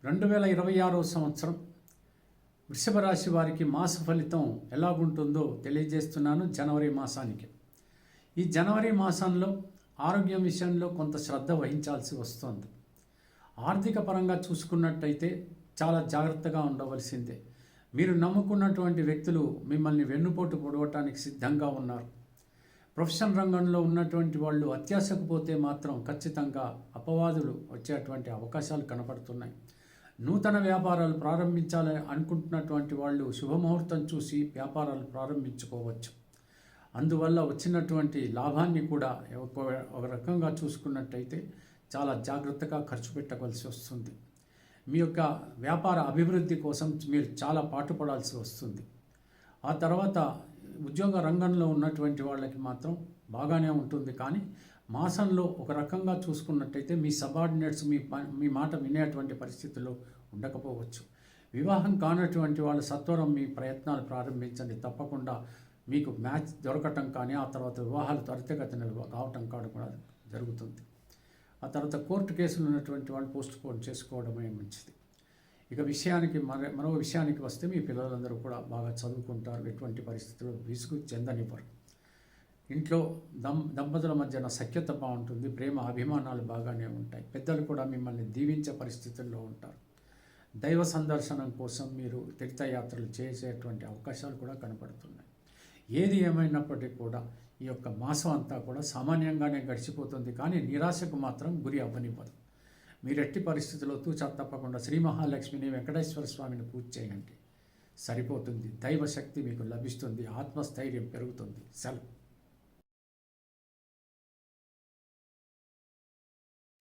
2026 సంవత్సరం వృషభ రాశి వారికి మాస ఫలితం ఎలాగుంటుందో తెలియజేస్తున్నాను. జనవరి మాసానికి, ఈ జనవరి మాసంలో ఆరోగ్యం విషయంలో కొంత శ్రద్ధ వహించాల్సి వస్తుంది. ఆర్థిక పరంగా చూసుకున్నట్టయితే చాలా జాగ్రత్తగా ఉండవలసిందే. మీరు నమ్ముకున్నటువంటి వ్యక్తులు మిమ్మల్ని వెన్నుపోటు పొడవటానికి సిద్ధంగా ఉన్నారు. ప్రొఫెషన్ రంగంలో ఉన్నటువంటి వాళ్ళు అత్యాశకు పోతే మాత్రం ఖచ్చితంగా అపవాదులు వచ్చేటువంటి అవకాశాలు కనపడుతున్నాయి. నూతన వ్యాపారాలు ప్రారంభించాలని అనుకుంటున్నటువంటి వాళ్ళు శుభముహూర్తం చూసి వ్యాపారాలు ప్రారంభించుకోవచ్చు. అందువల్ల వచ్చినటువంటి లాభాన్ని కూడా ఒక రకంగా చూసుకున్నట్టయితే చాలా జాగ్రత్తగా ఖర్చు పెట్టవలసి వస్తుంది. మీ యొక్క వ్యాపార అభివృద్ధి కోసం మీరు చాలా పాటుపడాల్సి వస్తుంది. ఆ తర్వాత ఉద్యోగ రంగంలో ఉన్నటువంటి వాళ్ళకి మాత్రం బాగానే ఉంటుంది. కానీ మాసంలో ఒక రకంగా చూసుకున్నట్టయితే మీ సబార్డినేట్స్ మీ మాట వినేటువంటి పరిస్థితుల్లో ఉండకపోవచ్చు. వివాహం కానటువంటి వాళ్ళు సత్వరం మీ ప్రయత్నాలు ప్రారంభించండి. తప్పకుండా మీకు మ్యాచ్ దొరకటం కానీ ఆ తర్వాత వివాహాలు త్వరితగతిన కావటం కూడా జరుగుతుంది. ఆ తర్వాత కోర్టు కేసులు ఉన్నటువంటి వాళ్ళు పోస్ట్ పోన్ చేసుకోవడమే మంచిది. ఇక మరో విషయానికి వస్తే మీ పిల్లలందరూ కూడా బాగా చదువుకుంటారు. ఎటువంటి పరిస్థితుల్లో విసుగు చెందనివ్వరు. ఇంట్లో దంపతుల మధ్యన సఖ్యత బాగుంటుంది. ప్రేమ అభిమానాలు బాగానే ఉంటాయి. పెద్దలు కూడా మిమ్మల్ని దీవించే పరిస్థితుల్లో ఉంటారు. దైవ సందర్శనం కోసం మీరు తీర్థయాత్రలు చేసేటువంటి అవకాశాలు కూడా కనపడుతున్నాయి. ఏది ఏమైనప్పటికీ కూడా ఈ యొక్క మాసం అంతా కూడా సామాన్యంగానే గడిచిపోతుంది. కానీ నిరాశకు మాత్రం గురి అవ్వనివ్వదు. మీరు ఎట్టి పరిస్థితుల్లో తూచా తప్పకుండా శ్రీ మహాలక్ష్మిని వెంకటేశ్వర స్వామిని పూజ చేయండి, సరిపోతుంది. దైవ శక్తి మీకు లభిస్తుంది. ఆత్మస్థైర్యం పెరుగుతుంది. సెలవు.